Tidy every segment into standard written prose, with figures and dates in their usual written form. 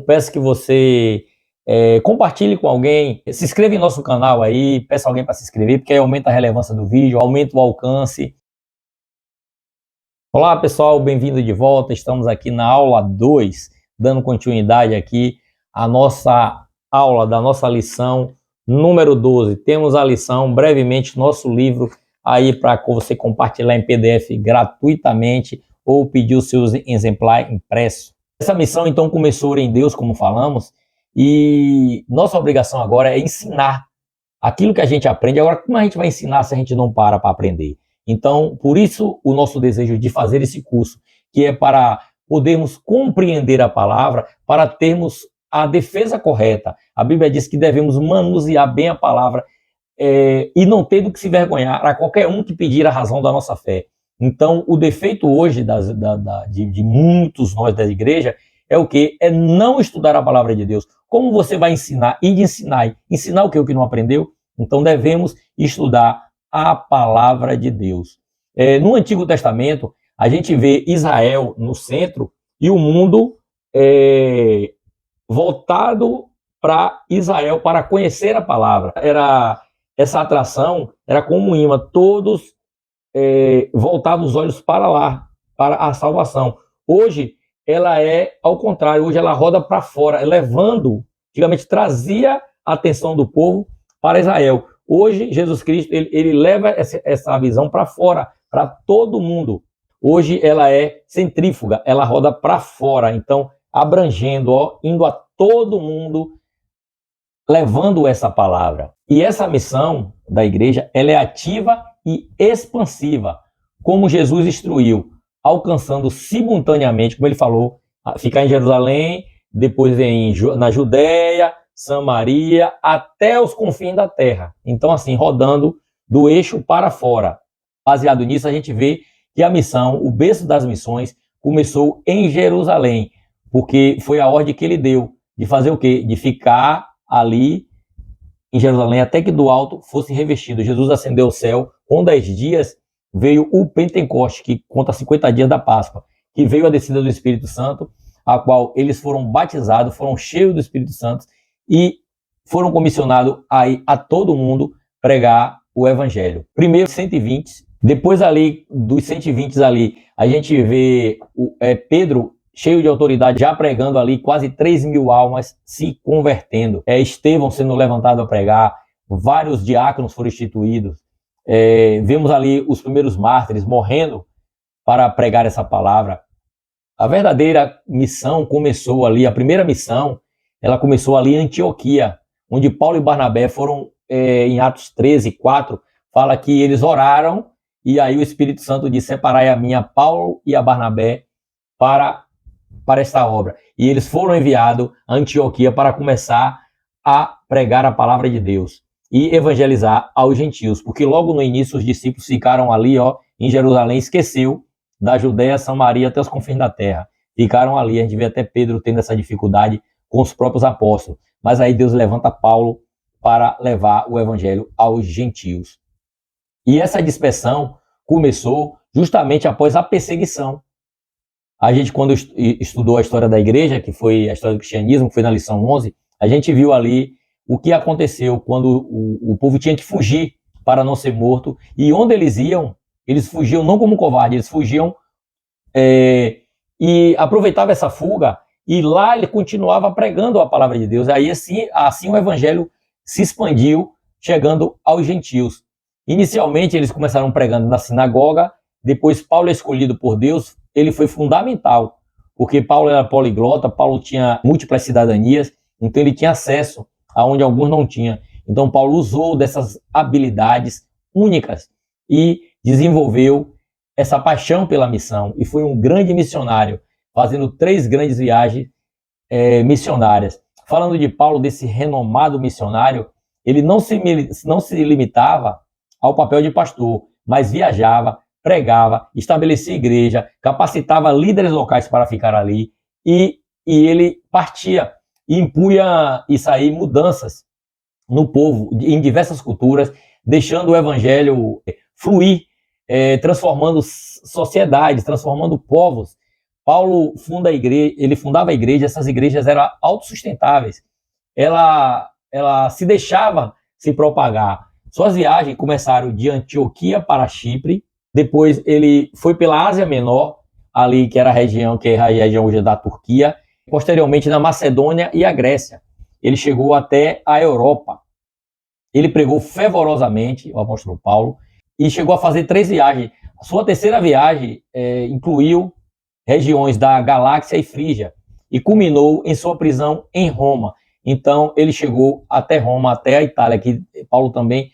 Peço que você compartilhe com alguém, se inscreva em nosso canal aí, peça alguém para se inscrever, porque aí aumenta a relevância do vídeo, aumenta o alcance. Olá pessoal, bem-vindo de volta, estamos aqui na aula 2, dando continuidade aqui à nossa aula da nossa lição número 12. Temos a lição, brevemente, nosso livro aí para você compartilhar em PDF gratuitamente ou pedir o seu exemplar impresso. Essa missão então começou em Deus, como falamos, e nossa obrigação agora é ensinar aquilo que a gente aprende. Agora, como a gente vai ensinar se a gente não para aprender? Então, por isso o nosso desejo de fazer esse curso, que é para podermos compreender a palavra, para termos a defesa correta. A Bíblia diz que devemos manusear bem a palavra e não ter do que se vergonhar a qualquer um que pedir a razão da nossa fé. Então, o defeito hoje de muitos nós da igreja é o quê? É não estudar a palavra de Deus. Como você vai ensinar? E de ensinar. Ensinar o quê? O que não aprendeu? Então, devemos estudar a palavra de Deus. No Antigo Testamento, a gente vê Israel no centro e o mundo voltado para Israel, para conhecer a palavra. Essa atração era como um imã, todos voltavam os olhos para lá, para a salvação. Hoje, ela é ao contrário, hoje ela roda para fora, levando, antigamente trazia a atenção do povo para Israel. Hoje, Jesus Cristo, ele leva essa visão para fora, para todo mundo. Hoje ela é centrífuga, ela roda para fora, então abrangendo, indo a todo mundo, levando essa palavra. E essa missão da igreja, ela é ativa e expansiva, como Jesus instruiu, alcançando simultaneamente, como ele falou, ficar em Jerusalém, depois na Judéia, Samaria, até os confins da terra. Então, assim, rodando do eixo para fora. Baseado nisso, a gente vê que a missão, o berço das missões, começou em Jerusalém, porque foi a ordem que ele deu, de fazer o quê? De ficar ali em Jerusalém, até que do alto fosse revestido. Jesus ascendeu ao céu, com 10 dias veio o Pentecoste, que conta 50 dias da Páscoa, que veio a descida do Espírito Santo, a qual eles foram batizados, foram cheios do Espírito Santo e foram comissionados a todo mundo pregar o Evangelho. Primeiro 120, depois ali dos 120 ali, a gente vê Pedro cheio de autoridade, já pregando ali, quase 3.000 almas se convertendo. Estevão sendo levantado a pregar, vários diáconos foram instituídos. Vemos ali os primeiros mártires morrendo para pregar essa palavra. A verdadeira missão começou ali, a primeira missão, ela começou ali em Antioquia, onde Paulo e Barnabé foram, em Atos 13:4, fala que eles oraram, e aí o Espírito Santo disse: separai a mim, a Paulo e a Barnabé, para esta obra. E eles foram enviados a Antioquia para começar a pregar a palavra de Deus e evangelizar aos gentios, porque logo no início os discípulos ficaram ali, em Jerusalém, esqueceu da Judéia, Samaria até os confins da terra. Ficaram ali, a gente vê até Pedro tendo essa dificuldade com os próprios apóstolos. Mas aí Deus levanta Paulo para levar o evangelho aos gentios. E essa dispersão começou justamente após a perseguição. A gente, quando estudou a história da igreja, que foi a história do cristianismo, que foi na lição 11, a gente viu ali o que aconteceu quando o povo tinha que fugir para não ser morto. E onde eles fugiam não como covardes, eles fugiam e aproveitavam essa fuga, e lá ele continuava pregando a palavra de Deus. Aí assim o evangelho se expandiu, chegando aos gentios. Inicialmente eles começaram pregando na sinagoga, depois Paulo é escolhido por Deus. Ele foi fundamental, porque Paulo era poliglota, Paulo tinha múltiplas cidadanias, então ele tinha acesso aonde alguns não tinham. Então Paulo usou dessas habilidades únicas e desenvolveu essa paixão pela missão, e foi um grande missionário, fazendo 3 grandes viagens missionárias. Falando de Paulo, desse renomado missionário, ele não se limitava ao papel de pastor, mas viajava, pregava, estabelecia igreja, capacitava líderes locais para ficar ali, e ele partia e impunha isso aí, mudanças no povo, em diversas culturas, deixando o evangelho fluir, transformando sociedades, transformando povos, Paulo funda a igreja, ele fundava a igreja, essas igrejas eram autossustentáveis. Ela se deixava se propagar. Suas viagens começaram de Antioquia para Chipre, depois ele foi pela Ásia Menor, ali que era a região hoje da Turquia, posteriormente na Macedônia e a Grécia. Ele chegou até a Europa. Ele pregou fervorosamente, o apóstolo Paulo, e chegou a fazer 3 viagens. A sua terceira viagem incluiu regiões da Galáxia e Frígia, e culminou em sua prisão em Roma. Então, ele chegou até Roma, até a Itália, que Paulo também,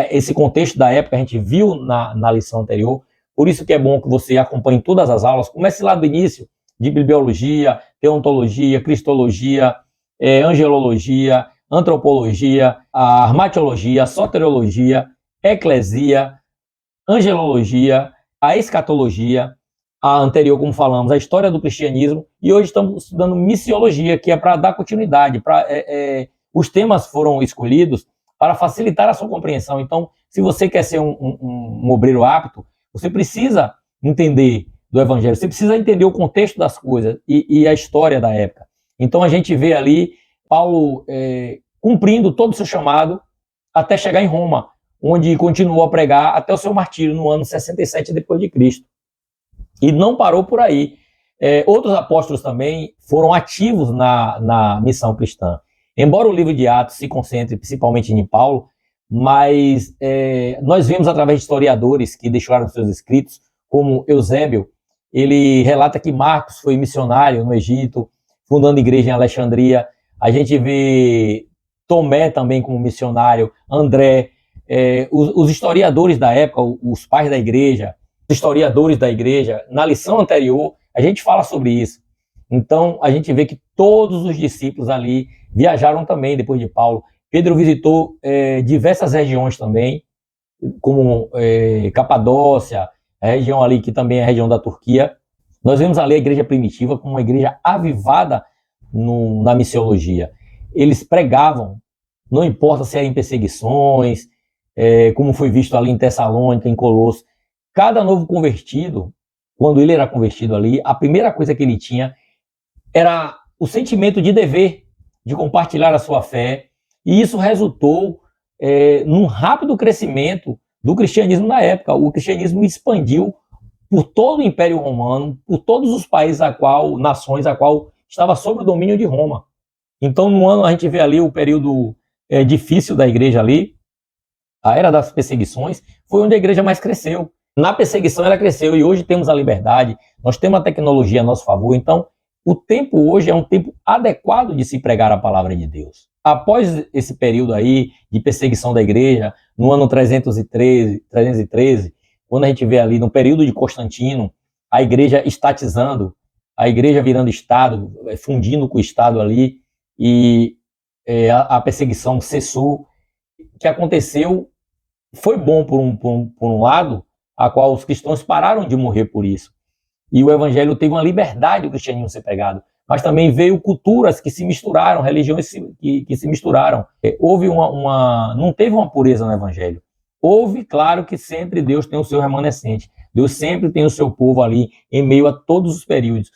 esse contexto da época a gente viu na lição anterior, por isso que é bom que você acompanhe todas as aulas, comece lá do início, de bibliologia, teontologia, cristologia, angelologia, antropologia, a armatiologia, a soteriologia, eclesia, angelologia, a escatologia, a anterior, como falamos, a história do cristianismo, e hoje estamos estudando missiologia, que é para dar continuidade. Os temas foram escolhidos para facilitar a sua compreensão. Então, se você quer ser um obreiro apto, você precisa entender do evangelho, você precisa entender o contexto das coisas e a história da época. Então, a gente vê ali Paulo cumprindo todo o seu chamado até chegar em Roma, onde continuou a pregar até o seu martírio no ano 67 depois de Cristo. E não parou por aí. Outros apóstolos também foram ativos na missão cristã. Embora o livro de Atos se concentre principalmente em Paulo, mas nós vemos através de historiadores que deixaram seus escritos, como Eusébio, ele relata que Marcos foi missionário no Egito, fundando igreja em Alexandria. A gente vê Tomé também como missionário, André, os historiadores da época, os pais da igreja, historiadores da igreja, na lição anterior, a gente fala sobre isso. Então, a gente vê que todos os discípulos ali viajaram também depois de Paulo. Pedro visitou diversas regiões também, como Capadócia, a região ali que também é a região da Turquia. Nós vemos ali a igreja primitiva como uma igreja avivada na missiologia. Eles pregavam, não importa se era em perseguições, como foi visto ali em Tessalônica, em Colosso. Cada novo convertido, quando ele era convertido ali, a primeira coisa que ele tinha era o sentimento de dever, de compartilhar a sua fé, e isso resultou num rápido crescimento do cristianismo na época. O cristianismo expandiu por todo o Império Romano, por todos os países nações a qual estava sob o domínio de Roma. Então, no ano, a gente vê ali o período difícil da igreja ali, a era das perseguições, foi onde a igreja mais cresceu. Na perseguição ela cresceu e hoje temos a liberdade, nós temos a tecnologia a nosso favor, então o tempo hoje é um tempo adequado de se pregar a palavra de Deus. Após esse período aí de perseguição da igreja, no ano 313, quando a gente vê ali no período de Constantino, a igreja estatizando, a igreja virando Estado, fundindo com o Estado ali, e a perseguição cessou. O que aconteceu foi bom por um lado, a qual os cristãos pararam de morrer por isso. E o evangelho teve uma liberdade do cristianismo ser pregado. Mas também veio culturas que se misturaram, religiões que se misturaram. Houve não teve uma pureza no evangelho. Houve, claro que sempre Deus tem o seu remanescente. Deus sempre tem o seu povo ali em meio a todos os períodos.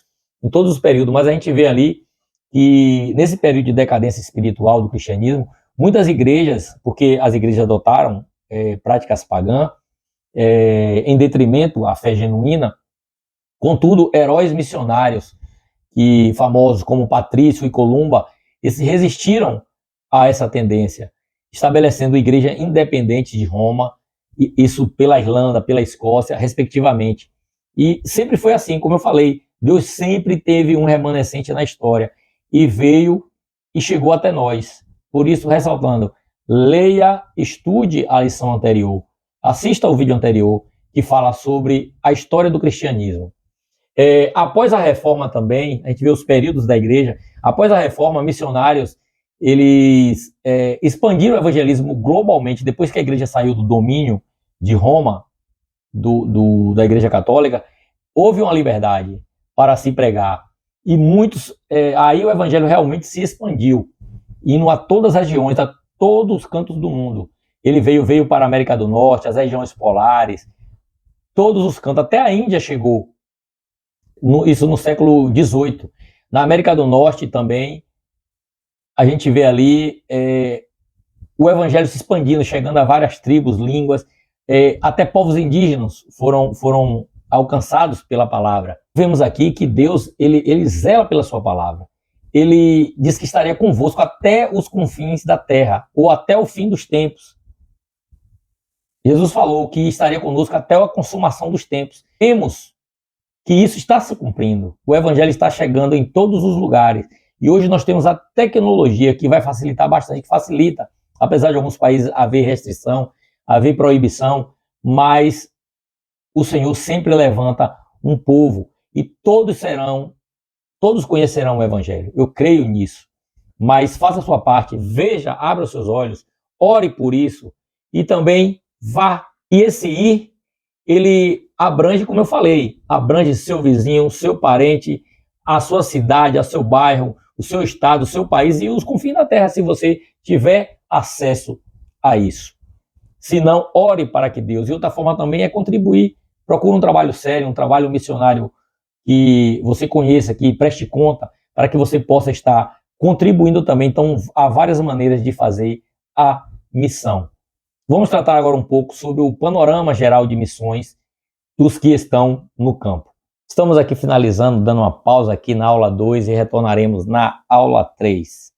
Em todos os períodos. Mas a gente vê ali que nesse período de decadência espiritual do cristianismo, muitas igrejas, porque as igrejas adotaram práticas pagãs, em detrimento à fé genuína. Contudo, heróis missionários, famosos como Patrício e Columba, eles resistiram a essa tendência, estabelecendo igreja independente de Roma, isso pela Irlanda, pela Escócia, respectivamente. E sempre foi assim, como eu falei, Deus sempre teve um remanescente na história, e veio e chegou até nós. Por isso, ressaltando, leia, estude a lição anterior, assista ao vídeo anterior, que fala sobre a história do cristianismo. Após a reforma também, a gente vê os períodos da igreja, após a reforma, missionários, eles expandiram o evangelismo globalmente, depois que a igreja saiu do domínio de Roma, da igreja católica, houve uma liberdade para se pregar. E aí o evangelho realmente se expandiu, indo a todas as regiões, a todos os cantos do mundo. Ele veio para a América do Norte, as regiões polares, todos os cantos, até a Índia chegou. Isso no século XVIII. Na América do Norte também, a gente vê ali o evangelho se expandindo, chegando a várias tribos, línguas, até povos indígenas foram alcançados pela palavra. Vemos aqui que Deus ele zela pela sua palavra. Ele diz que estaria convosco até os confins da terra, ou até o fim dos tempos. Jesus falou que estaria conosco até a consumação dos tempos. Vemos que isso está se cumprindo. O evangelho está chegando em todos os lugares. E hoje nós temos a tecnologia que vai facilitar bastante, que facilita, apesar de alguns países haver restrição, haver proibição, mas o Senhor sempre levanta um povo e todos conhecerão o evangelho. Eu creio nisso. Mas faça a sua parte, veja, abra os seus olhos, ore por isso e também vá. E esse ir, ele abrange, como eu falei, abrange seu vizinho, o seu parente, a sua cidade, o seu bairro, o seu estado, o seu país e os confins da terra, se você tiver acesso a isso. Se não, ore para que Deus. E outra forma também é contribuir. Procure um trabalho sério, um trabalho missionário que você conheça, que preste conta, para que você possa estar contribuindo também. Então, há várias maneiras de fazer a missão. Vamos tratar agora um pouco sobre o panorama geral de missões dos que estão no campo. Estamos aqui finalizando, dando uma pausa aqui na aula 2 e retornaremos na aula 3.